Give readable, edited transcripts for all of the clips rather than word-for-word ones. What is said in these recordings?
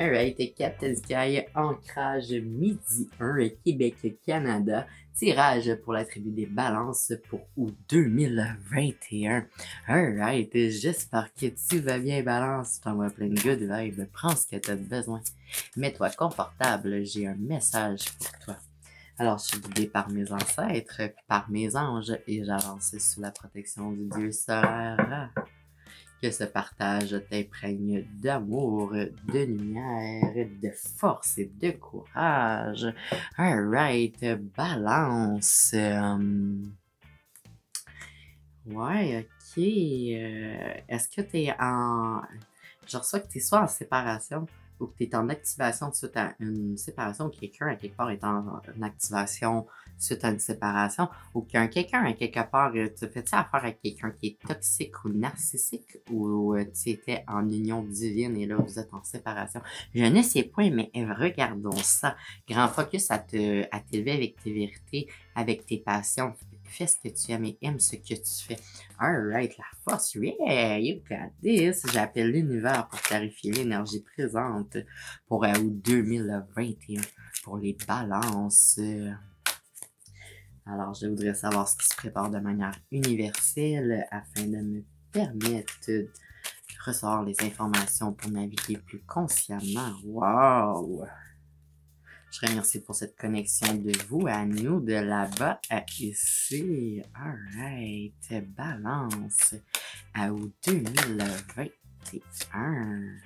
Alright, Captain Sky, ancrage midi 1, Québec-Canada, tirage pour la tribu des balances pour août 2021. Alright, j'espère que tu vas bien, balance, tu t'envoies plein de good vibes, prends ce que tu as besoin. Mets-toi confortable, j'ai un message pour toi. Alors, je suis guidé par mes ancêtres, par mes anges, et j'avance sous la protection du Dieu solaire. Que ce partage t'imprègne d'amour, de lumière, de force et de courage. Alright, balance. Ouais, ok. Est-ce que t'es en... Je reçois que t'es soit en séparation ou que t'es en activation suite à une séparation, ou quelqu'un à quelque part est en activation suite à une séparation, ou qu'un quelqu'un à quelque part, tu fais-tu affaire avec quelqu'un qui est toxique ou narcissique, ou tu étais en union divine et là vous êtes en séparation. Je ne sais point, mais regardons ça. Grand focus à t'élever avec tes vérités, avec tes passions. Fais ce que tu aimes et aime ce que tu fais. Alright, la force, yeah, you got this. J'appelle l'univers pour clarifier l'énergie présente pour août 2021 pour les balances. Alors, je voudrais savoir ce qui se prépare de manière universelle afin de me permettre de recevoir les informations pour naviguer plus consciemment. Wow! Je remercie pour cette connexion de vous à nous, de là-bas à ici. Alright, balance à août 2021.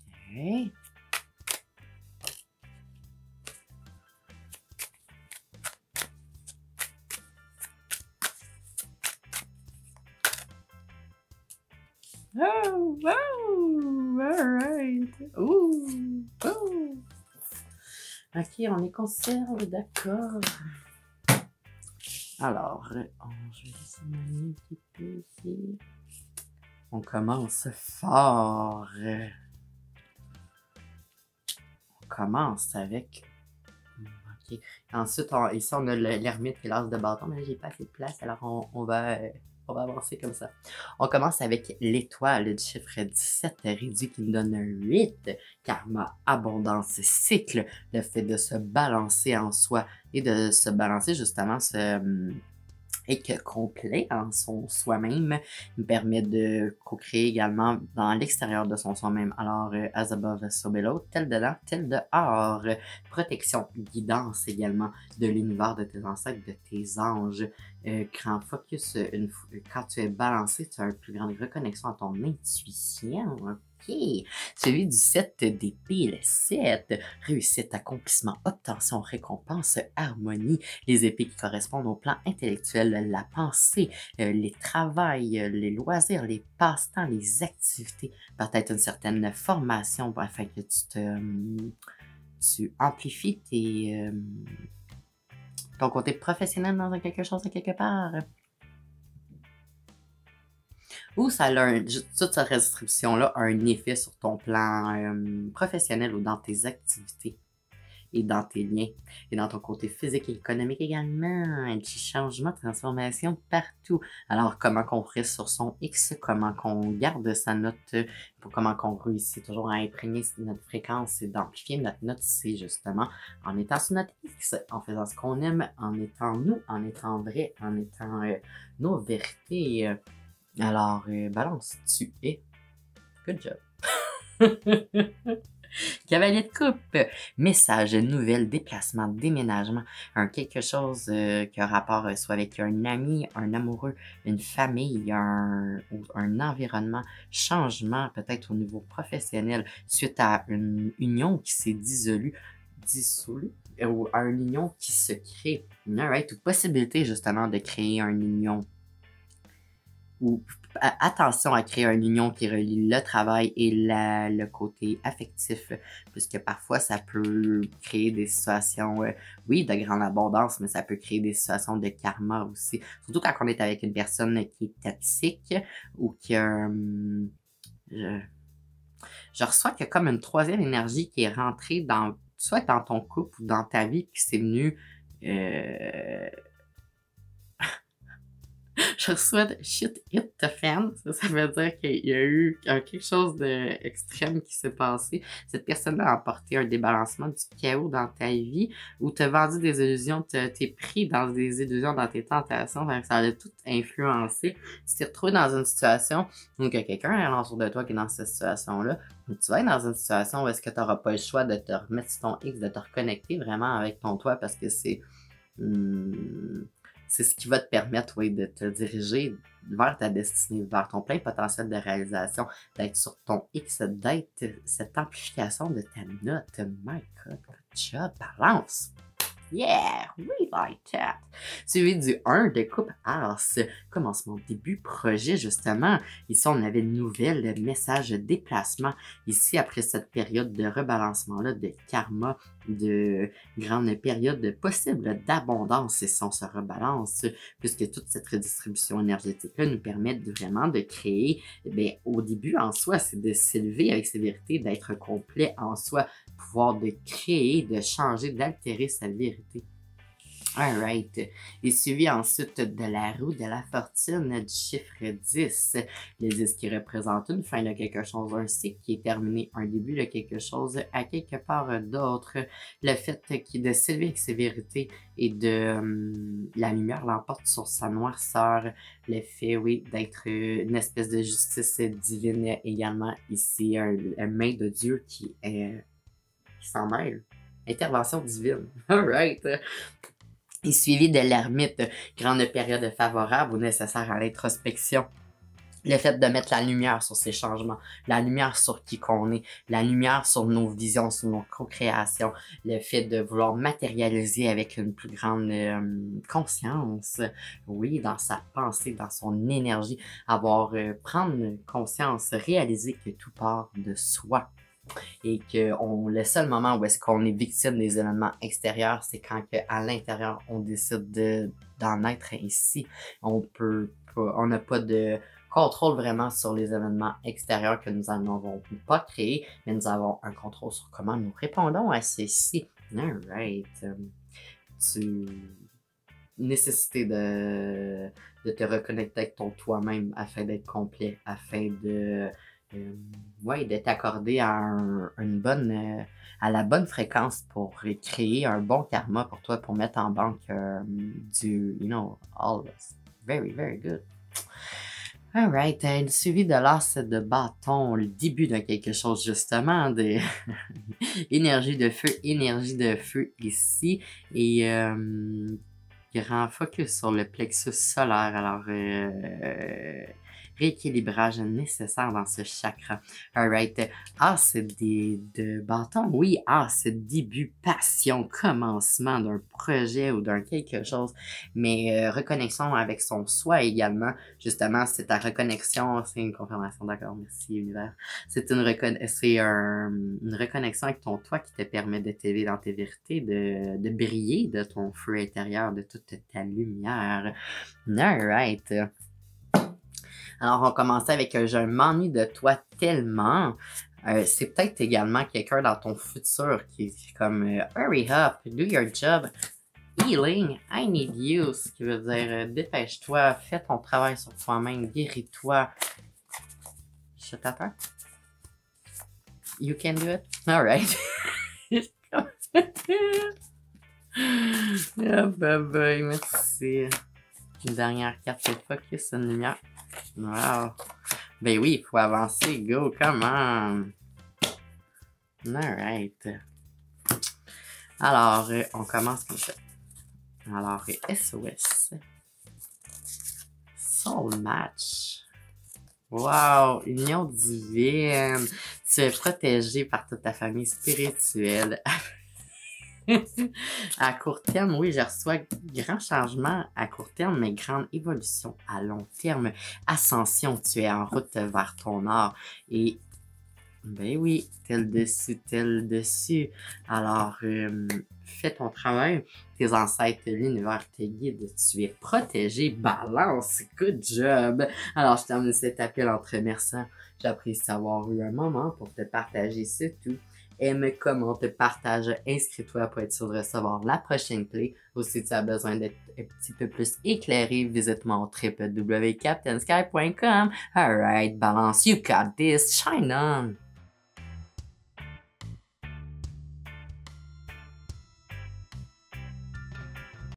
Ok. Oh, wow! Alright. Ouh! Ouh! Ok, on les conserve, d'accord. Alors, je vais essayer un petit peu ici. On commence fort. On commence avec... Ok. Ensuite, ici, on a l'ermite et l'as de bâton, mais là, j'ai pas assez de place, alors on va avancer comme ça. On commence avec l'étoile du chiffre 17, réduit qui nous donne un 8. Karma, abondance, cycle, le fait de se balancer en soi et de se balancer justement et que complet en son soi-même permet de co-créer également dans l'extérieur de son soi-même. Alors, as above, so below, tel dedans, tel dehors. Protection, guidance également de l'univers, de tes ancêtres, de tes anges. Grand focus, quand tu es balancé, tu as une plus grande reconnexion à ton intuition. Ok. Celui du 7 d'épée, le 7. Réussite, accomplissement, obtention, récompense, harmonie. Les épées qui correspondent au plan intellectuel, la pensée, les travails, les loisirs, les passe-temps, les activités, peut-être une certaine formation afin que tu amplifies ton côté professionnel dans quelque chose à quelque part. Ou ça a toute cette restriction-là a un effet sur ton plan professionnel ou dans tes activités et dans tes liens et dans ton côté physique et économique également. Des changements, transformations partout. Alors, comment qu'on ferait sur son X, comment qu'on garde sa note, pour comment qu'on réussit toujours à imprégner notre fréquence et d'amplifier notre note, c'est justement en étant sur notre X, en faisant ce qu'on aime, en étant nous, en étant vrai, en étant nos vérités. Alors, balance, tu es. Good job. Cavalier de coupe, message, nouvelle, déplacement, déménagement, quelque chose qui a rapport soit avec un ami, un amoureux, une famille, ou un environnement, changement peut-être au niveau professionnel suite à une union qui s'est dissolue, ou à une union qui se crée, alright, ou possibilité justement de créer une union. Ou attention à créer une union qui relie le travail et le côté affectif, puisque parfois ça peut créer des situations, oui, de grande abondance, mais ça peut créer des situations de karma aussi. Surtout quand on est avec une personne qui est toxique ou qui a... je reçois qu'il y a comme une troisième énergie qui est rentrée soit dans ton couple ou dans ta vie, puis c'est venu... Je reçois de shit hit the fan. Ça veut dire qu'il y a eu quelque chose d'extrême qui s'est passé. Cette personne-là a apporté un débalancement du chaos dans ta vie ou t'a vendu des illusions, t'es pris dans des illusions dans tes tentations. Donc ça a tout influencé. Tu t'es retrouvé dans une situation où il y a quelqu'un alentour de toi qui est dans cette situation-là. Tu vas être dans une situation où est-ce que tu n'auras pas le choix de te remettre sur ton X, de te reconnecter vraiment avec ton toi parce que c'est ce qui va te permettre, oui, de te diriger vers ta destinée, vers ton plein potentiel de réalisation, d'être sur ton X, d'être cette amplification de ta note. My God, good job, balance! Yeah, we like that. Suivi du 1 de coupe As, commencement début projet justement. Ici, on avait une nouvelle message de déplacement. Ici, après cette période de rebalancement-là, de karma, de grande période possible d'abondance, si on se rebalance, puisque toute cette redistribution énergétique-là nous permet vraiment de créer, au début en soi, c'est de s'élever avec ses vérités, d'être complet en soi, pouvoir de créer, de changer, d'altérer sa vérité. Alright. Et suivi ensuite de la roue de la fortune du chiffre 10. Le 10 qui représente une fin de quelque chose, un cycle qui est terminé, un début de quelque chose à quelque part d'autre. Le fait de s'élever avec ses vérités et de la lumière l'emporte sur sa noirceur. Le fait, oui, d'être une espèce de justice divine également ici. Un main de Dieu qui s'en mêle. Intervention divine. Alright. Et suivi de l'ermite, grande période favorable ou nécessaire à l'introspection. Le fait de mettre la lumière sur ces changements, la lumière sur qui qu'on est, la lumière sur nos visions, sur nos co-créations, le fait de vouloir matérialiser avec une plus grande conscience, oui, dans sa pensée, dans son énergie, prendre conscience, réaliser que tout part de soi. Et que le seul moment où est-ce qu'on est victime des événements extérieurs, c'est quand à l'intérieur, on décide d'en être ainsi. On n'a pas de contrôle vraiment sur les événements extérieurs que nous n'avons pas créés, mais nous avons un contrôle sur comment nous répondons à ceci. Alright. Nécessité de te reconnecter avec ton toi-même afin d'être complet, afin de t'accorder à la bonne fréquence pour créer un bon karma pour toi, pour mettre en banque all this. Very, very good. Alright, suivi de l'as de bâton, le début de quelque chose justement, de énergie de feu ici, et grand focus sur le plexus solaire, alors rééquilibrage nécessaire dans ce chakra. Alright. C'est de bâton. Oui, c'est début, passion, commencement d'un projet ou d'un quelque chose. Mais reconnexion avec son soi également. Justement, c'est ta reconnexion. C'est une confirmation, d'accord. Merci, univers. C'est une reconnexion avec ton toi qui te permet de t'élever dans tes vérités, de briller de ton feu intérieur, de toute ta lumière. Alright. Alors, on commençait avec « Je m'ennuie de toi tellement ». C'est peut-être également quelqu'un dans ton futur qui est comme « Hurry up, do your job, healing, I need you », ce qui veut dire « Dépêche-toi, fais ton travail sur toi-même, guéris-toi ». Je t'attends. You can do it? Alright. Bye, merci. Une dernière carte, c'est focus, une lumière. Wow. Ben oui, il faut avancer. Go, come on. Alright. Alors, on commence comme ça. Alors, SOS. Soul Match. Wow, union divine. Tu es protégé par toute ta famille spirituelle. À court terme, oui, je reçois grand changement à court terme, mais grande évolution à long terme. Ascension, tu es en route vers ton art. Et, ben oui, tel dessus. Alors, fais ton travail. Tes ancêtres, l'univers te guide. Tu es protégé. Balance. Good job. Alors, je termine cet appel en te remerciant. J'apprécie avoir eu un moment pour te partager ce tout. Aime, commente, partage, inscris-toi pour être sûr de recevoir la prochaine clé. Ou si tu as besoin d'être un petit peu plus éclairé, visite mon www.captainsky.com. Alright, balance, you got this, shine on!